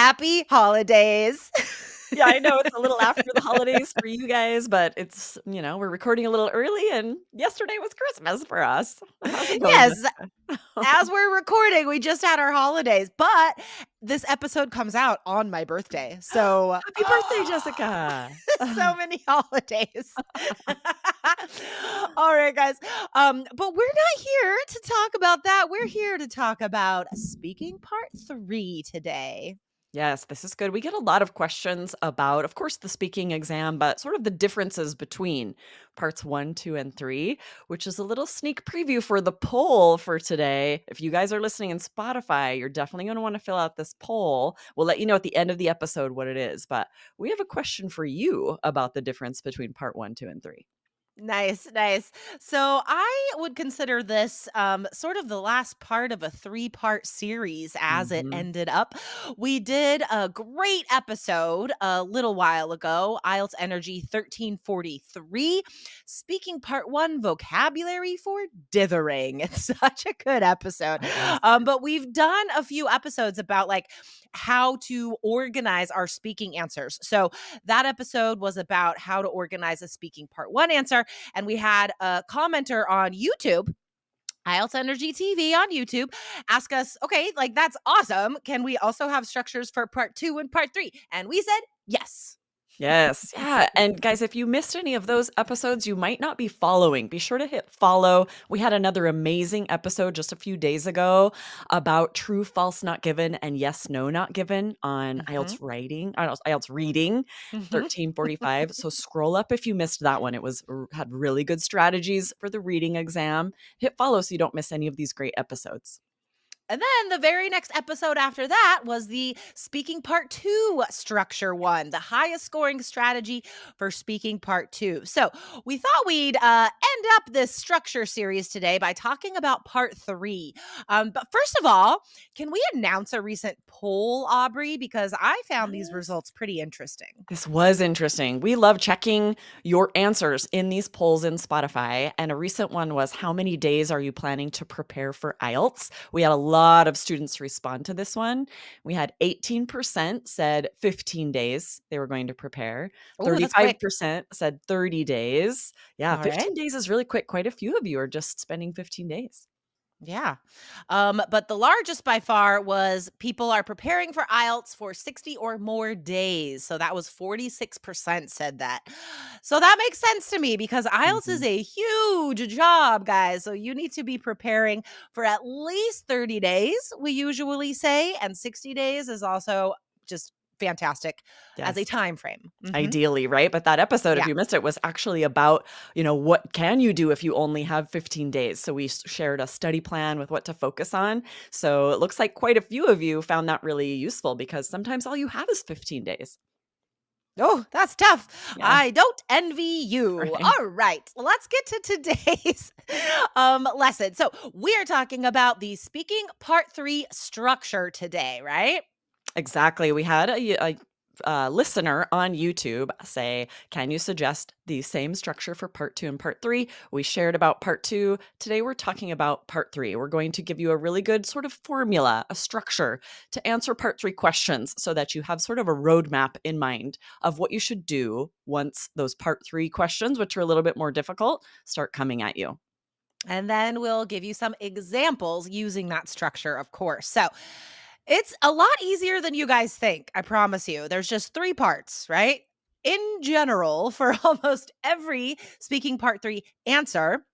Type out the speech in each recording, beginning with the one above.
Happy holidays. Yeah, I know it's a little after the holidays for you guys, but it's, we're recording a little early and yesterday was Christmas for us. How's it going, Yes, Jessica? as we're recording, we just had our holidays, but this episode comes out on my birthday. So, Happy birthday, Jessica. so many holidays. All right, guys. But we're not here to talk about that. We're here to talk about speaking part 3 today. Yes, this is good. We get a lot of questions about, of course, the speaking exam, but sort of the differences between parts 1, 2, and 3, which is a little sneak preview for the poll for today. If you guys are listening in Spotify, you're definitely going to want to fill out this poll. We'll let you know at the end of the episode what it is, but we have a question for you about the difference between part 1, 2, and 3. Nice, nice. So I would consider this sort of the last part of a 3-part series as it Mhm. ended up. We did a great episode a little while ago, IELTS Energy 1343, speaking part 1, vocabulary for dithering. It's such a good episode. Yes. But we've done a few episodes about like how to organize our speaking answers. So that episode was about how to organize a speaking part 1 answer. And we had a commenter on YouTube, IELTS Energy TV on YouTube, ask us, okay, like that's awesome. Can we also have structures for part 2 and part 3? And we said yes. Yes. Yeah. And guys, if you missed any of those episodes, you might not be following. Be sure to hit follow. We had another amazing episode just a few days ago about true, false, not given, and yes, no, not given on Mhm. IELTS reading Mhm. 1345. So scroll up if you missed that one. It had really good strategies for the reading exam. Hit follow so you don't miss any of these great episodes. And then the very next episode after that was the speaking part 2 structure one, the highest scoring strategy for speaking part 2. So we thought we'd end up this structure series today by talking about part 3. But first of all, can we announce a recent poll, Aubrey? Because I found these Yes. results pretty interesting. This was interesting. We love checking your answers in these polls in Spotify. And a recent one was, how many days are you planning to prepare for IELTS? We had a lot of students respond to this one. We had 18% said 15 days they were going to prepare. Oh, that's quick. 35% said 30 days. Yeah, All right. 15 days is really quick. Quite a few of you are just spending 15 days. Yeah. But the largest by far was people are preparing for IELTS for 60 or more days. So that was 46% said that. So that makes sense to me because IELTS is Mhm. a huge job, guys. So you need to be preparing for at least 30 days, we usually say. And 60 days is also just fantastic as a Yes. time frame. Ideally, right? But that episode, if Yeah. you missed it, was actually about, what can you do if you only have 15 days? So we shared a study plan with what to focus on. So it looks like quite a few of you found that really useful because sometimes all you have is 15 days. Oh, that's tough. Yeah. I don't envy you. Right. All right, let's get to today's lesson. So, we are talking about the speaking part 3 structure today, right? Exactly. We had a listener on YouTube say, can you suggest the same structure for part 2 and part 3? We shared about part 2. Today, we're talking about part 3. We're going to give you a really good sort of formula, a structure to answer part 3 questions so that you have sort of a roadmap in mind of what you should do once those part 3 questions, which are a little bit more difficult, start coming at you. And then we'll give you some examples using that structure, of course. So, it's a lot easier than you guys think, I promise you. There's just 3 parts, right? In general, for almost every speaking part 3 answer,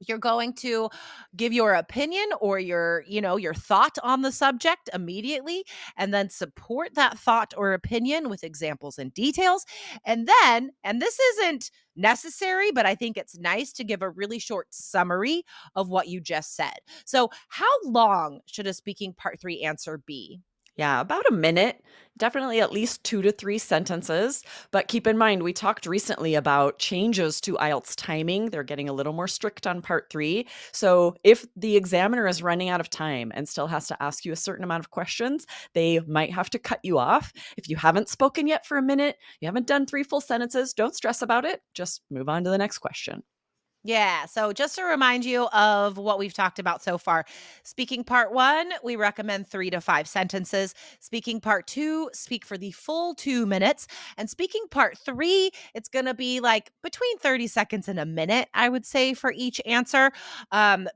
you're going to give your opinion or your thought on the subject immediately and then support that thought or opinion with examples and details. And this isn't necessary, but I think it's nice to give a really short summary of what you just said. So, how long should a speaking part 3 answer be? Yeah, about a minute. Definitely at least 2 to 3 sentences. But keep in mind, we talked recently about changes to IELTS timing. They're getting a little more strict on part 3. So if the examiner is running out of time and still has to ask you a certain amount of questions, they might have to cut you off. If you haven't spoken yet for a minute, you haven't done 3 full sentences, don't stress about it. Just move on to the next question. Yeah. So just to remind you of what we've talked about so far, speaking part one, we recommend 3 to 5 sentences. Speaking part two, speak for the full 2 minutes. And speaking part three, it's going to be like between 30 seconds and a minute, I would say, for each answer,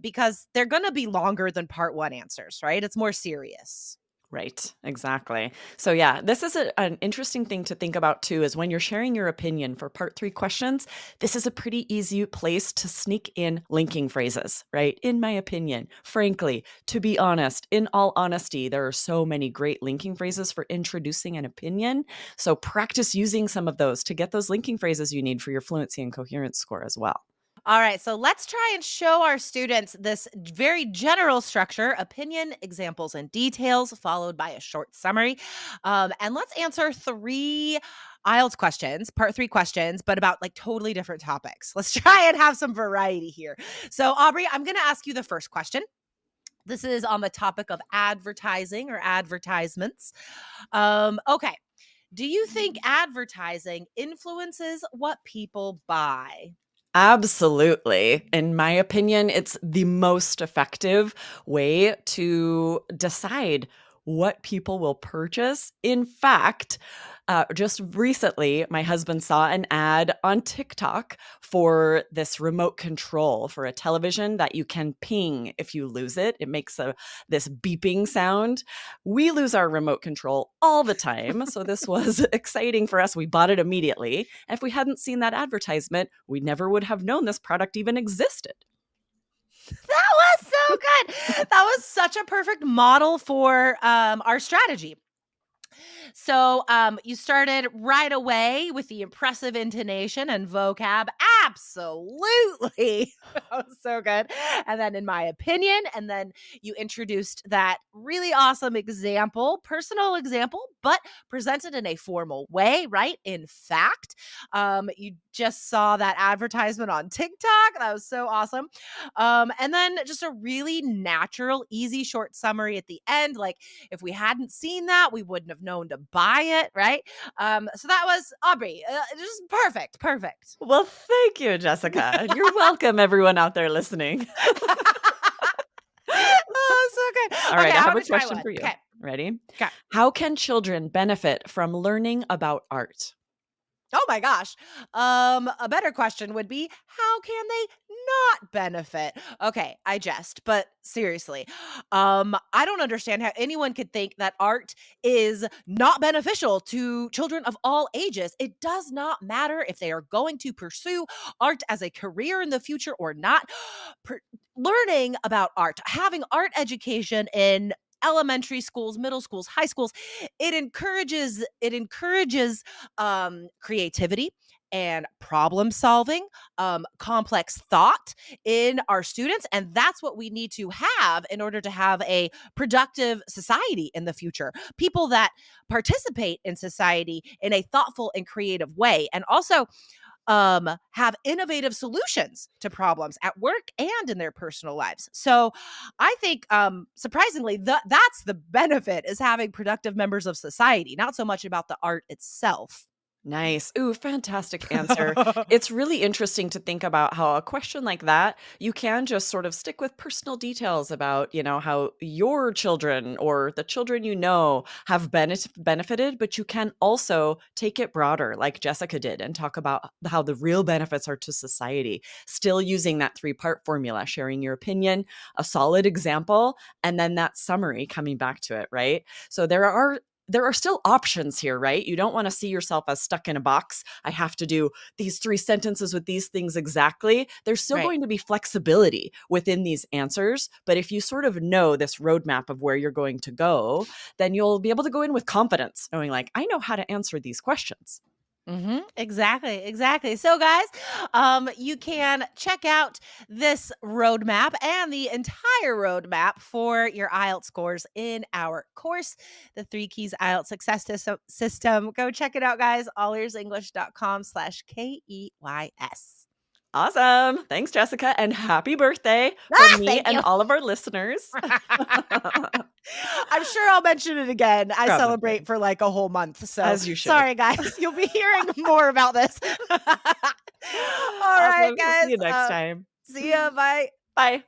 because they're going to be longer than part one answers, right? It's more serious. Right, exactly. So, yeah, this is an interesting thing to think about too is when you're sharing your opinion for part three questions, this is a pretty easy place to sneak in linking phrases, right? In my opinion, frankly, to be honest, in all honesty, there are so many great linking phrases for introducing an opinion. So, practice using some of those to get those linking phrases you need for your fluency and coherence score as well. All right, so let's try and show our students this very general structure: opinion, examples, and details, followed by a short summary. And let's answer 3 IELTS questions, part three questions, but about like totally different topics. Let's try and have some variety here. So, Aubrey, I'm going to ask you the first question. This is on the topic of advertising or advertisements. Okay. Do you think advertising influences what people buy? Absolutely. In my opinion, it's the most effective way to decide what people will purchase. In fact, just recently, my husband saw an ad on TikTok for this remote control for a television that you can ping if you lose it. It makes this beeping sound. We lose our remote control all the time. So this was exciting for us. We bought it immediately. And if we hadn't seen that advertisement, we never would have known this product even existed. That was so good. That was such a perfect model for our strategy. So you started right away with the impressive intonation and vocab. Absolutely. That was so good. And then, in my opinion, and then you introduced that really awesome example, personal example, but presented in a formal way, right? In fact, you just saw that advertisement on TikTok. That was so awesome. And then just a really natural, easy, short summary at the end. Like, if we hadn't seen that, we wouldn't have known to buy it, right? So that was Aubrey. Just perfect, perfect. Well, thank you, Jessica. You're welcome, everyone out there listening. Oh, so All good. Okay, right, I I have want a to try question one. for you. Okay, Ready? okay. How can children benefit from learning about art? Oh my gosh. A better question would be, how can they not benefit? Okay, I jest, but seriously, I don't understand how anyone could think that art is not beneficial to children of all ages. It does not matter if they are going to pursue art as a career in the future or not. Per- Learning about art, having art education in elementary schools, middle schools, high schools, it encourages creativity and problem solving, complex thought in our students. And that's what we need to have in order to have a productive society in the future. People that participate in society in a thoughtful and creative way. And also, have innovative solutions to problems at work and in their personal lives. So I think, surprisingly, that's the benefit, is having productive members of society, not so much about the art itself. Nice. Ooh, fantastic answer. It's really interesting to think about how a question like that, you can just sort of stick with personal details about, how your children or the children you know have benefited, but you can also take it broader, like Jessica did, and talk about how the real benefits are to society. Still using that three-part formula, sharing your opinion, a solid example, and then that summary coming back to it, right? So there are still options here, right? You don't want to see yourself as stuck in a box. I have to do these 3 sentences with these things exactly. There's still Right. going to be flexibility within these answers. But if you sort of know this roadmap of where you're going to go, then you'll be able to go in with confidence, knowing like, I know how to answer these questions. Exactly, exactly. So, guys, you can check out this roadmap and the entire roadmap for your IELTS scores in our course, the Three Keys IELTS Success System. Go check it out, guys. allearsenglish.com/KEYS. Awesome. Thanks, Jessica. And happy birthday from Ah, me thank and you. all of our listeners. I'm sure I'll mention it again. I celebrate Probably, for like a whole month. So as you should. sorry, guys. You'll be hearing more about this. All right, Awesome. See guys. you next time. See ya. Bye. Bye.